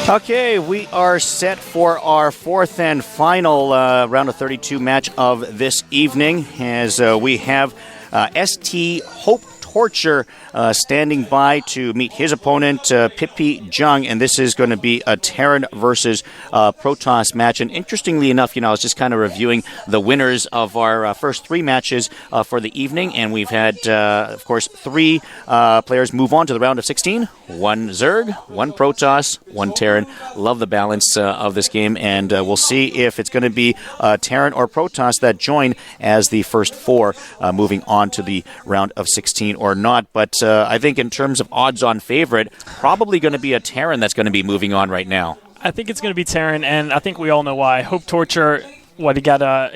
Okay, we are set for our fourth and final round of 32 match of this evening, as we have ST HopeTorture standing by to meet his opponent, Pippi Jung, and this is going to be a Terran versus Protoss match. And interestingly enough, I was just kind of reviewing the winners of our first three matches for the evening, and we've had, of course, three players move on to the round of 16. One Zerg, one Protoss, one Terran. Love the balance of this game, and we'll see if it's going to be Terran or Protoss that join as the first four moving on to the round of 16 or not. But I think in terms of odds-on favorite, probably going to be a Terran that's going to be moving on right now. I think it's going to be Terran, and I think we all know why. HopeTorture,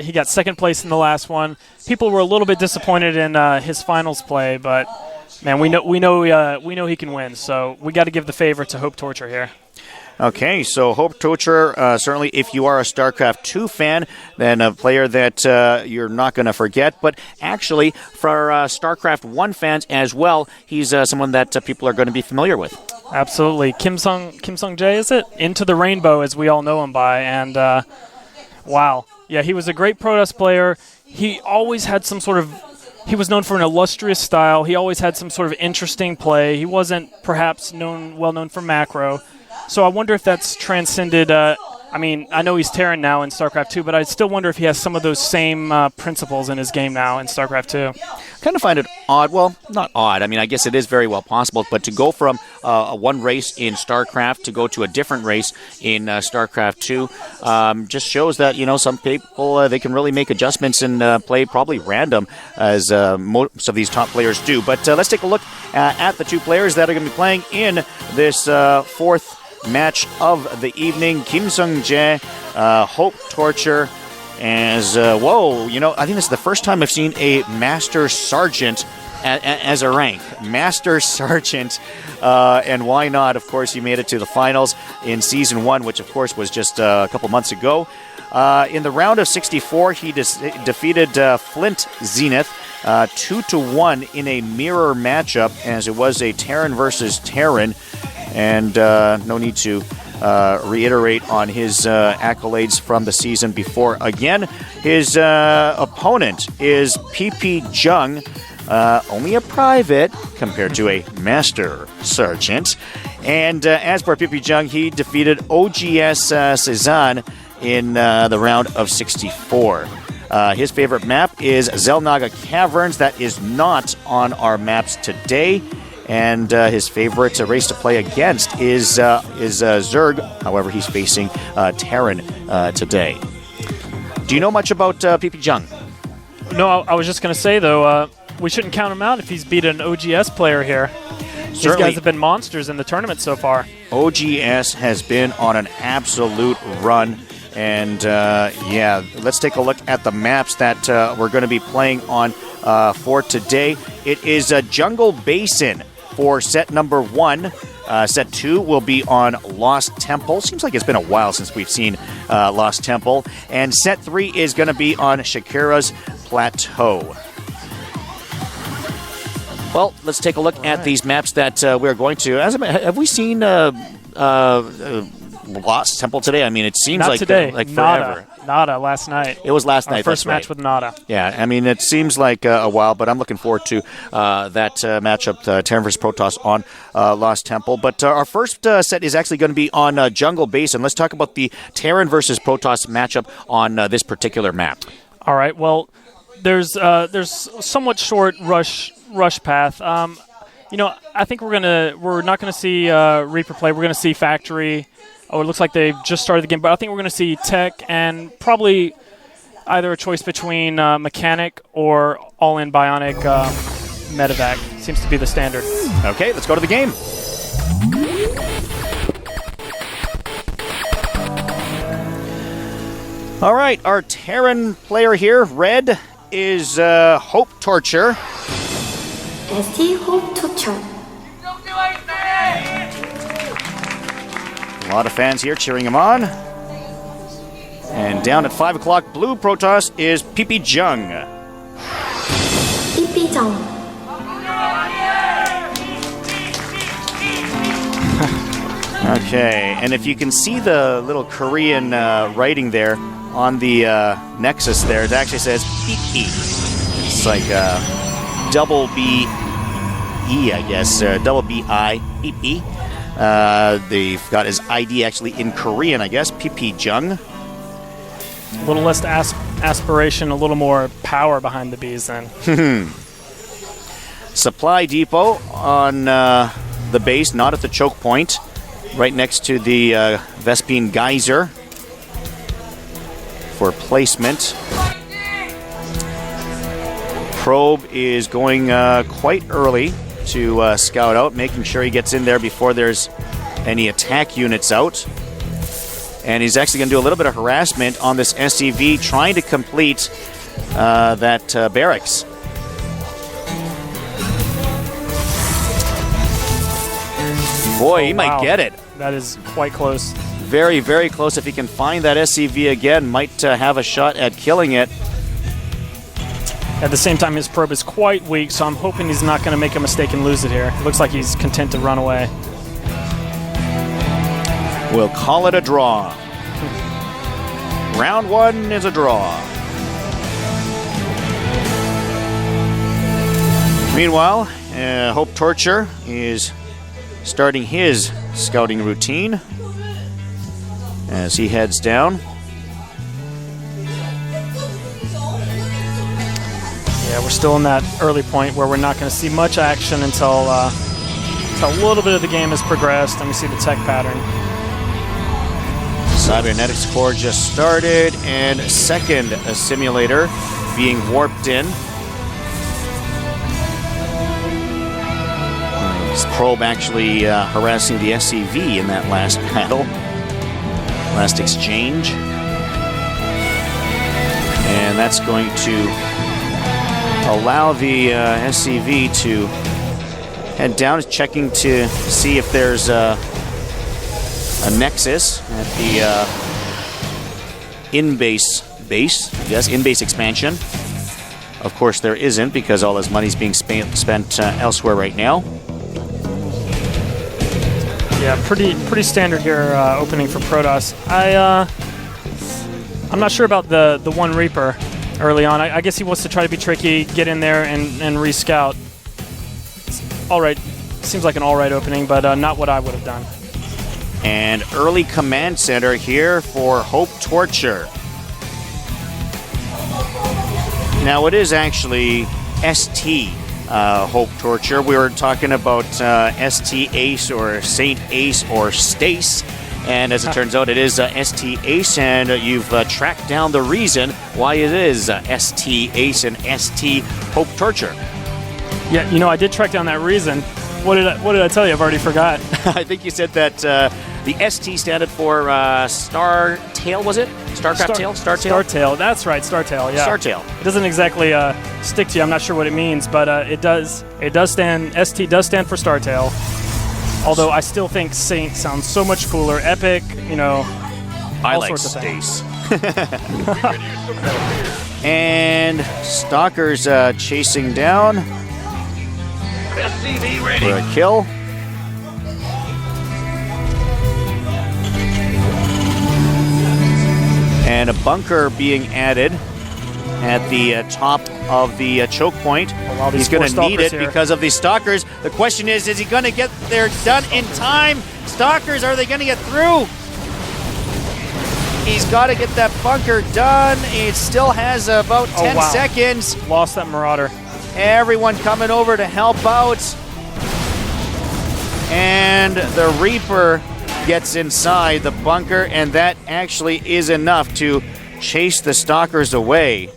he got second place in the last one. People were a little bit disappointed in his finals play, but man, we know he can win. So we got to give the favor to HopeTorture here. Okay, so HopeTorture, certainly if you are a StarCraft 2 fan, then a player that you're not going to forget. But actually, for StarCraft 1 fans as well, he's someone that people are going to be familiar with. Absolutely. Kim Sung Jae, is it? Into the Rainbow, as we all know him by. And, wow. Yeah, he was a great Protoss player. He always had some sort of... He was known for an illustrious style. He always had some sort of interesting play. He wasn't perhaps well known for macro. So I wonder if that's transcended. I know he's Terran now in StarCraft 2, but I still wonder if he has some of those same principles in his game now in StarCraft 2. Kind of find it odd. Well, not odd. I guess it is very well possible. But to go from one race in StarCraft to go to a different race in StarCraft 2 just shows that, some people, they can really make adjustments and play probably random, as most of these top players do. But let's take a look at the two players that are going to be playing in this fourth match of the evening. Kim Sung Jae, HopeTorture, as I think this is the first time I've seen a Master Sergeant as a rank. Master Sergeant, and why not? Of course, he made it to the finals in Season 1, which of course was just a couple months ago. In the round of 64, he defeated Flint Zenith 2-1 in a mirror matchup, as it was a Terran versus Terran. And no need to reiterate on his accolades from the season before. Again, his opponent is Pippi Jung, only a private compared to a Master Sergeant. And as for Pippi Jung, he defeated OGS Cezanne in the round of 64. His favorite map is Zelnaga Caverns. That is not on our maps today. And his favorite race to play against is Zerg. However, he's facing Terran today. Do you know much about Pippi Jung? No, I was just going to say, though, we shouldn't count him out if he's beat an OGS player here. These guys have been monsters in the tournament so far. OGS has been on an absolute run. And, let's take a look at the maps that we're going to be playing on for today. It is Jungle Basin for set number 1. Set 2 will be on Lost Temple. Seems like it's been a while since we've seen Lost Temple. And set 3 is going to be on Shakira's Plateau. Well, let's take a look at these maps that we're going to. Have we seen Lost Temple today? It seems Not like today. Like forever. Nada last night. It was last night. First that's right. match with Nada. Yeah, it seems like a while, but I'm looking forward to that matchup, Terran vs. Protoss on Lost Temple. But our first set is actually going to be on Jungle Basin. Let's talk about the Terran versus Protoss matchup on this particular map. All right. Well, there's somewhat short rush path. I think we're not gonna see Reaper play. We're gonna see Factory. It looks like they've just started the game, but I think we're going to see Tech and probably either a choice between Mechanic or all-in Bionic Medevac. Seems to be the standard. Okay, let's go to the game. All right, our Terran player here, red, is HopeTorture. ST HopeTorture. A lot of fans here cheering him on. And down at 5 o'clock, blue Protoss is Pippi Jung. Pippi Jung. Okay, and if you can see the little Korean writing there on the Nexus there, it actually says Pippi. It's like double B-E, I guess, double B-I, Pippi. They've got his ID actually in Korean, I guess, Pippi Jung. A little less aspiration, a little more power behind the bees then. Supply depot on the base, not at the choke point. Right next to the Vespine geyser for placement. Probe is going quite early to scout out, making sure he gets in there before there's any attack units out. And he's actually going to do a little bit of harassment on this SCV, trying to complete that barracks. Boy, he might get it. That is quite close. Very, very close. If he can find that SCV again, might have a shot at killing it. At the same time, his probe is quite weak, so I'm hoping he's not going to make a mistake and lose it here. It looks like he's content to run away. We'll call it a draw. Round one is a draw. Meanwhile, HopeTorture is starting his scouting routine as he heads down. Yeah, we're still in that early point where we're not going to see much action until a little bit of the game has progressed and we see the tech pattern. Cybernetics core just started, and a second simulator being warped in. His probe actually harassing the SCV in that last battle, last exchange. And that's going to allow the SCV to head down, checking to see if there's a nexus at the in-base base, I guess, in-base expansion. Of course, there isn't, because all his money's being spent elsewhere right now. Yeah, pretty standard here opening for Protoss. I'm not sure about the one Reaper early on. I guess he wants to try to be tricky, get in there and re-scout. All right, seems like an all right opening, but not what I would have done. And early command center here for HopeTorture. Now it is actually ST HopeTorture. We were talking about ST Ace or Saint Ace or Stace. And as it turns out, it is ST Ace, and you've tracked down the reason why it is ST Ace and ST HopeTorture. Yeah, you know, I did track down that reason. What did I tell you? I've already forgot. I think you said that the ST stood for Star Tail, was it? StarCraft Tail? Star Tail? Star Tail. That's right, Star Tail. Yeah. Star Tail. It doesn't exactly stick to you. I'm not sure what it means, but it does. It does stand. ST does stand for Star Tail. Although I still think Saint sounds so much cooler. Epic, you know. I like Stace. And Stalker's chasing down for a kill. And a bunker being added at the top of the choke point. He's going to need it because of these Stalkers. The question is he going to get there done in time? Stalkers, are they going to get through? He's got to get that bunker done. It still has about 10 seconds. Lost that Marauder. Everyone coming over to help out. And the Reaper gets inside the bunker, and that actually is enough to chase the Stalkers away.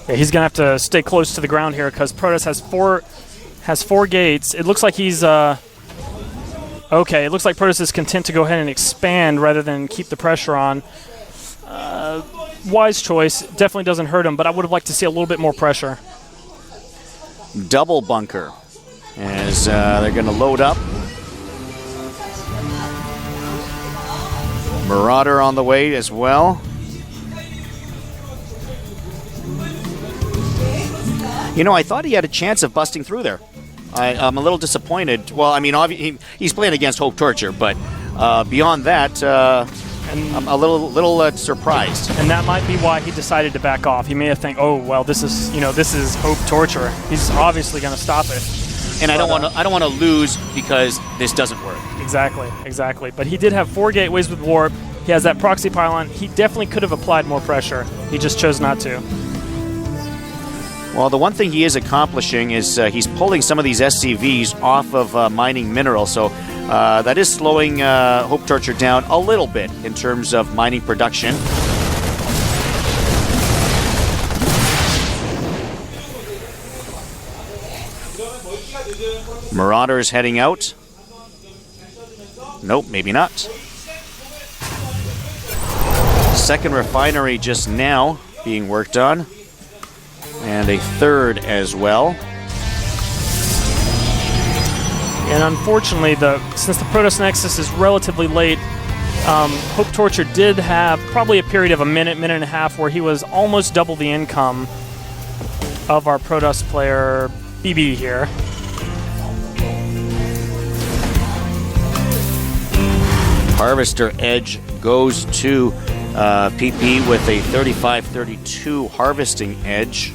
Yeah, he's gonna have to stay close to the ground here because Protoss has four gates. It looks like he's okay. It looks like Protoss is content to go ahead and expand rather than keep the pressure on. Wise choice. Definitely doesn't hurt him, but I would have liked to see a little bit more pressure. Double bunker as they're going to load up. Marauder on the way as well. You know, I thought he had a chance of busting through there. I'm a little disappointed. Well, I mean, he's playing against HopeTorture, but beyond that, I'm a little surprised. And that might be why he decided to back off. He may have think, oh well, this is HopeTorture. He's obviously going to stop it. And I don't want to lose because this doesn't work. Exactly. But he did have 4 gateways with warp. He has that proxy pylon. He definitely could have applied more pressure. He just chose not to. Well, the one thing he is accomplishing is he's pulling some of these SCVs off of mining minerals, so that is slowing HopeTorture down a little bit in terms of mining production. Marauders heading out. Nope, maybe not. Second refinery just now being worked on. And a third as well. And unfortunately, since the Protoss Nexus is relatively late, HopeTorture did have probably a period of a minute and a half where he was almost double the income of our Protoss player BB here. Harvester Edge goes to Pippi with a 35-32 harvesting edge.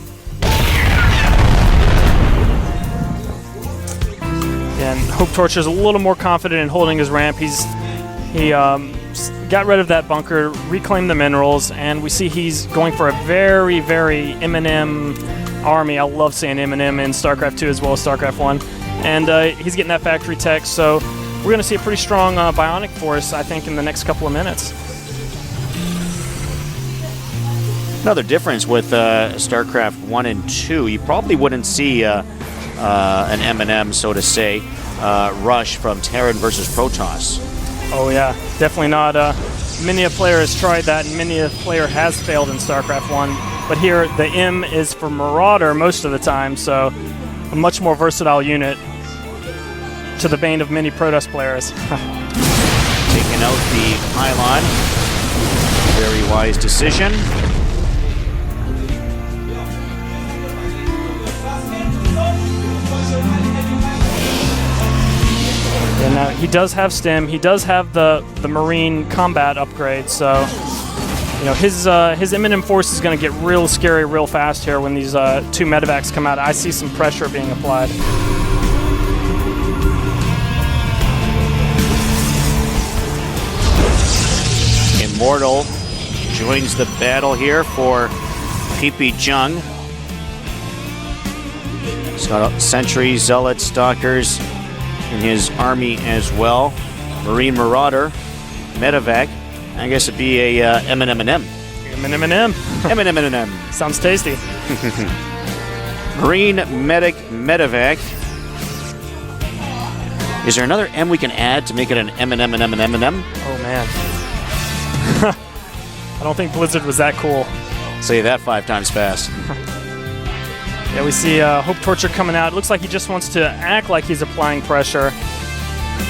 And HopeTorture is a little more confident in holding his ramp. He got rid of that bunker, reclaimed the minerals, and we see he's going for a very, very M&M army. I love saying M&M in StarCraft 2 as well as StarCraft 1. And he's getting that factory tech, so we're going to see a pretty strong bionic force, I think, in the next couple of minutes. Another difference with StarCraft 1 and 2, you probably wouldn't see an M&M, so to say, rush from Terran versus Protoss. Oh yeah, definitely not. Many a player has tried that, and many a player has failed in StarCraft 1. But here, the M is for Marauder most of the time, so a much more versatile unit to the bane of many Protoss players. Taking out the pylon. Very wise decision. And he does have STEM. He does have the Marine combat upgrade. So, you know, his M&M force is going to get real scary real fast here when these 2 medevacs come out. I see some pressure being applied. Immortal joins the battle here for Pippi Jung. He's got sentries, zealots, stalkers in his army as well. Marine Marauder, medevac. I guess it'd be a M&M. M&M. M&M. Sounds tasty. Marine medic medevac. Is there another M we can add to make it an M&M? Oh man. I don't think Blizzard was that cool. Say that 5 times fast. Yeah, we see HopeTorture coming out. It looks like he just wants to act like he's applying pressure.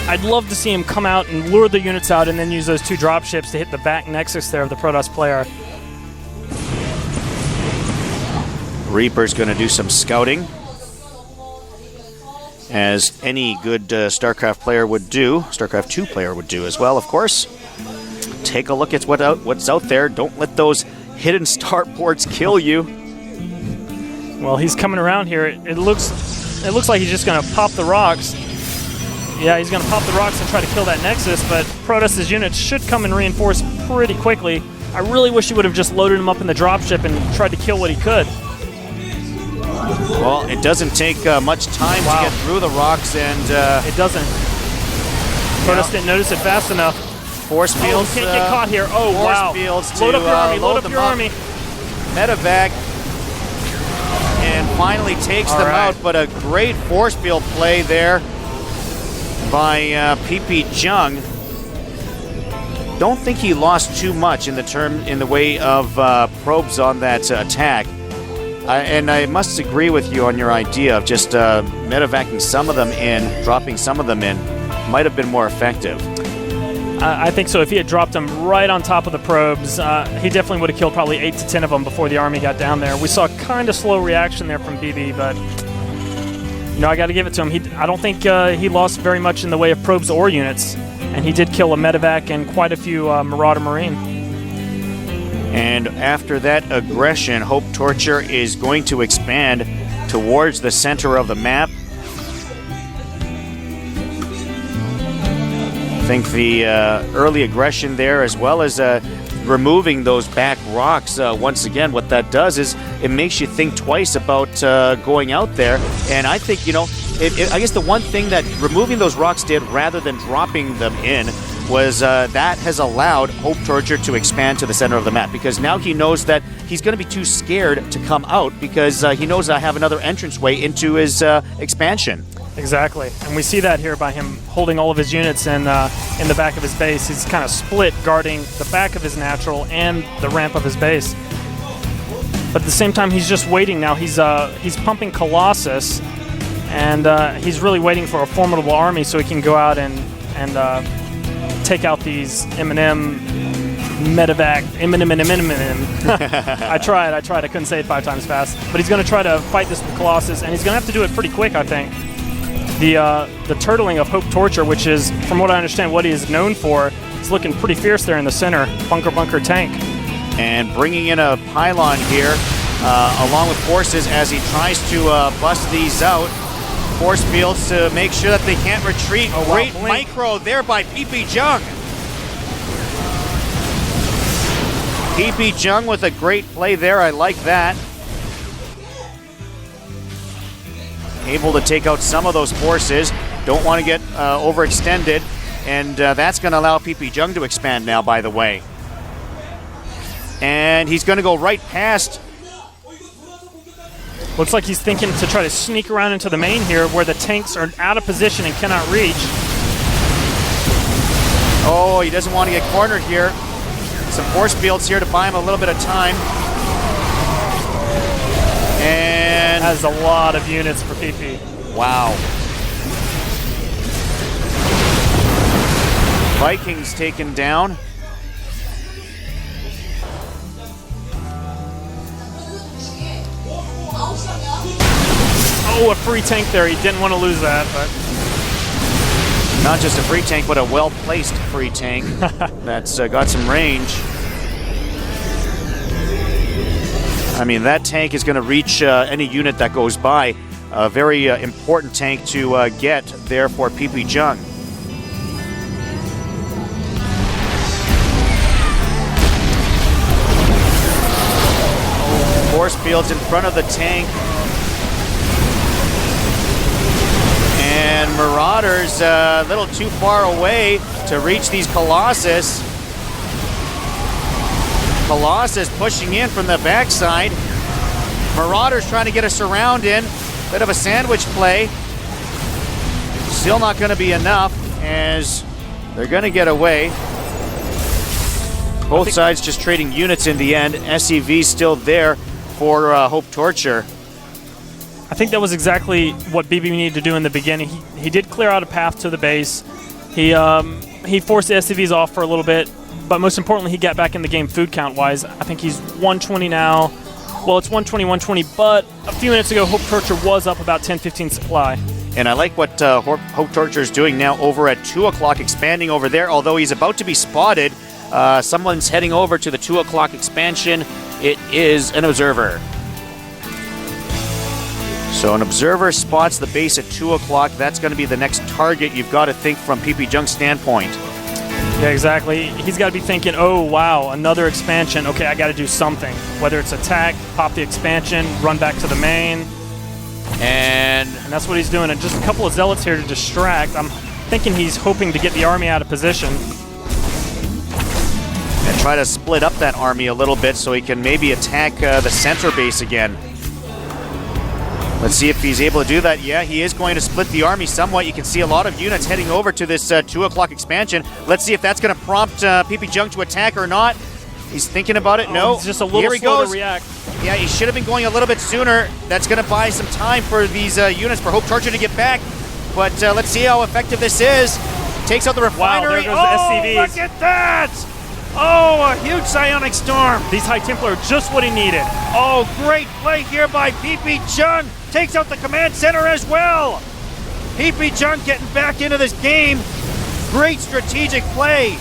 I'd love to see him come out and lure the units out and then use those 2 dropships to hit the back nexus there of the Protoss player. Reaper's going to do some scouting, as any good StarCraft player would do. StarCraft 2 player would do as well, of course. Take a look at what's out there. Don't let those hidden starports kill you. Well, he's coming around here. It looks like he's just going to pop the rocks. Yeah, he's going to pop the rocks and try to kill that Nexus, but Protoss' units should come and reinforce pretty quickly. I really wish he would have just loaded him up in the dropship and tried to kill what he could. Well, it doesn't take much time to get through the rocks, and it doesn't. Protoss didn't notice it fast enough. Force fields. Oh, can't get caught here. Oh, force wow. Fields to, load up your army. Load up your army. Medevac. And finally takes them out, but a great force field play there by Pippi Jung. Don't think he lost too much in the way of probes on that attack. And I must agree with you on your idea of just medevacing some of them in, dropping some of them in, might have been more effective. I think so. If he had dropped them right on top of the probes, he definitely would have killed probably 8 to 10 of them before the army got down there. We saw kind of slow reaction there from BB, but You know, I got to give it to him. I don't think he lost very much in the way of probes or units, and he did kill a medevac and quite a few Marauder Marine. And after that aggression, HopeTorture is going to expand towards the center of the map. I think the early aggression there, as well as removing those back rocks, once again, what that does is it makes you think twice about going out there. And I think, you know, I guess the one thing that removing those rocks did rather than dropping them in was that has allowed HopeTorture to expand to the center of the map, because now he knows that he's going to be too scared to come out, because he knows I have another entranceway into his expansion. Exactly, and we see that here by him holding all of his units in the back of his base. He's kind of split, guarding the back of his natural and the ramp of his base. But at the same time, he's just waiting now. He's pumping Colossus, and he's really waiting for a formidable army so he can go out and take out these M&M medevac. I tried. I couldn't say it 5 times fast. But he's going to try to fight this with Colossus, and he's going to have to do it pretty quick, I think. The turtling of HopeTorture, which is, from what I understand, what he is known for, is looking pretty fierce there in the center. Bunker tank. And bringing in a pylon here, along with forces as he tries to bust these out. Force fields to make sure that they can't retreat. Oh, wow, Great blink. micro there by Pippi Jung. Pippi Jung with a great play there. I like that. Able to take out some of those forces. Don't want to get overextended. And that's going to allow Pippi Jung to expand now, by the way. And he's going to go right past. Looks like he's thinking to try to sneak around into the main here, where the tanks are out of position and cannot reach. Oh, he doesn't want to get cornered here. Some force fields here to buy him a little bit of time. And Has a lot of units for Pippi. wow. Vikings taken down. Oh, a free tank there. He didn't want to lose that, but Not just a free tank, but a well-placed free tank that's got some range. I mean, that tank is going to reach any unit that goes by. A very important tank to get there for Pippi Jung. Force fields in front of the tank. And Marauders a little too far away to reach these Colossus. Colossus pushing in from the backside. Marauders trying to get a surround in. Bit of a sandwich play. Still not going to be enough, as they're going to get away. Both sides just trading units in the end. SEV still there for HopeTorture. I think that was exactly what BB needed to do in the beginning. He did clear out a path to the base. He forced the SCVs off for a little bit, but most importantly, he got back in the game food count-wise. I think he's 120 now. Well, it's 120, 120, but a few minutes ago, HopeTorture was up about 10-15 supply. And I like what HopeTorture is doing now over at 2 o'clock, expanding over there. Although he's about to be spotted, someone's heading over to the 2 o'clock expansion. It is an observer. So an observer spots the base at 2 o'clock. That's going to be the next target, you've got to think, from Pippi Jung's standpoint. Yeah, exactly. He's got to be thinking, oh, wow, another expansion. Okay, I got to do something. Whether it's attack, pop the expansion, run back to the main. And that's what he's doing. And just a couple of zealots here to distract. I'm thinking he's hoping to get the army out of position. And try to split up that army a little bit so he can maybe attack the center base again. Let's see if he's able to do that. Yeah, he is going to split the army somewhat. You can see a lot of units heading over to this 2 o'clock expansion. Let's see if that's going to prompt Pippi Jung to attack or not. He's thinking about it. No. He's just a little slow to react. Yeah, he should have been going a little bit sooner. That's going to buy some time for these units, for HopeTorture to get back. But let's see how effective this is. Takes out the refinery. Wow, there goes the SCVs. Look at that! Oh, a huge psionic storm. These High Templar are just what he needed. Oh, great play here by Pippi Jung. takes out the command center as well. Pippi Junk getting back into this game. Great strategic play.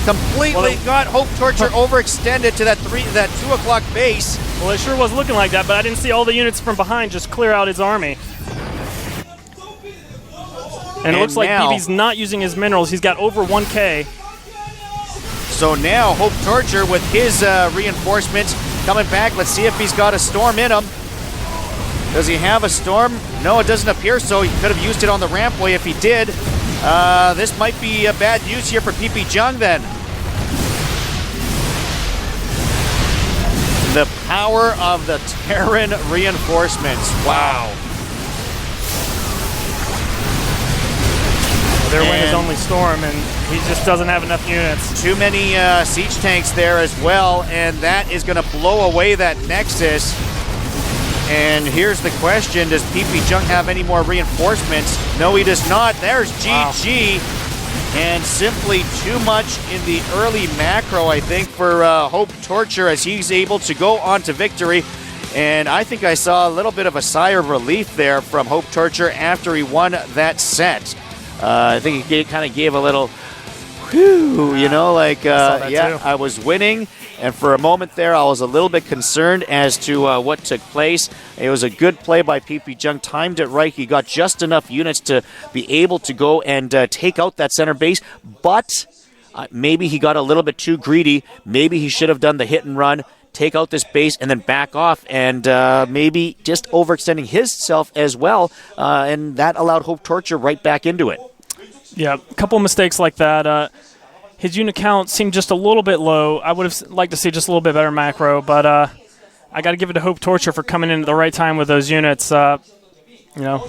Completely got HopeTorture overextended to that 2 o'clock base. Well, it sure was looking like that, but I didn't see all the units from behind just clear out his army. And it looks like Pippi's not using his minerals. He's got over 1K. So now HopeTorture with his reinforcements coming back. Let's see if he's got a storm in him. Does he have a storm? No, it doesn't appear so. He could have used it on the rampway if he did. This might be bad news here for Pippi Jung then. The power of the Terran reinforcements. Wow. Their win is only storm, and he just doesn't have enough units. Too many siege tanks there as well, and that is going to blow away that Nexus. And here's the question, does Pippi Jung have any more reinforcements? No, he does not. There's GG. Wow. And simply too much in the early macro, I think, for HopeTorture as he's able to go on to victory. And I think I saw a little bit of a sigh of relief there from HopeTorture after he won that set. I think he kind of gave a little, whew, you know, like, yeah, I was winning. And for a moment there, I was a little bit concerned as to what took place. It was a good play by Pippi Jung, timed it right. He got just enough units to be able to go and take out that center base. But maybe he got a little bit too greedy. Maybe he should have done the hit and run, take out this base, and then back off, and maybe just overextending himself as well. And that allowed HopeTorture right back into it. Yeah, a couple mistakes like that. His unit count seemed just a little bit low. I would have liked to see just a little bit better macro, but I got to give it to HopeTorture for coming in at the right time with those units. You know,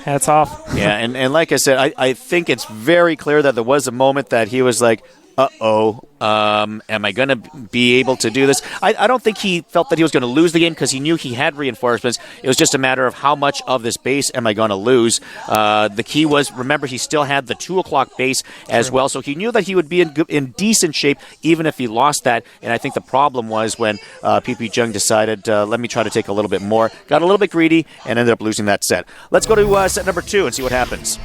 hats off. Yeah, and like I said, I think it's very clear that there was a moment that he was like, uh-oh, am I going to be able to do this? I don't think he felt that he was going to lose the game because he knew he had reinforcements. It was just a matter of how much of this base am I going to lose. The key was, remember, he still had the 2 o'clock base as well, so he knew that he would be in decent shape even if he lost that. And I think the problem was when Pippi Jung decided, let me try to take a little bit more, got a little bit greedy, and ended up losing that set. Let's go to set number 2 and see what happens.